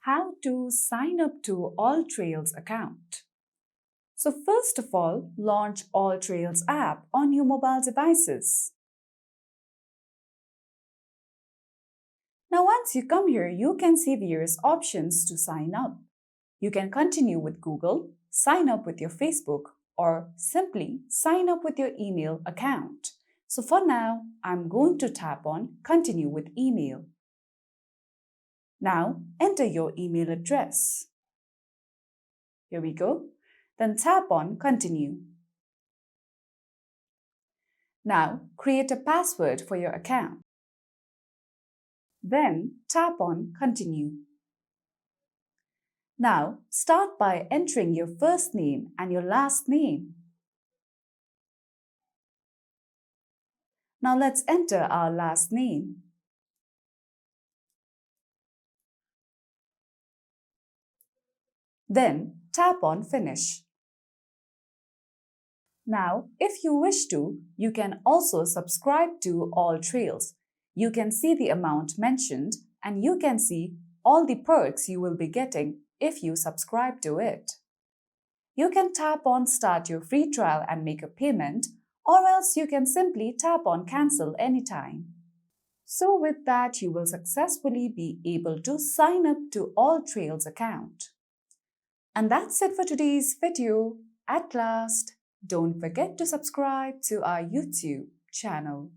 How to sign up to AllTrails account. So first of all, launch AllTrails app on your mobile devices. Now once you come here, you can see various options to sign up. You can continue with Google, sign up with your Facebook, or simply sign up with your email account. So for now, I'm going to tap on Continue with Email. Now enter your email address. Here we go. Then tap on Continue. Now create a password for your account. Then tap on Continue. Now start by entering your first name and your last name. Now let's enter our last name. Then tap on Finish. Now, if you wish to, you can also subscribe to AllTrails. You can see the amount mentioned and you can see all the perks you will be getting if you subscribe to it. You can tap on Start your free trial and make a payment, or else you can simply tap on Cancel anytime. So with that, you will successfully be able to sign up to AllTrails account. And that's it for today's video. At last, don't forget to subscribe to our YouTube channel.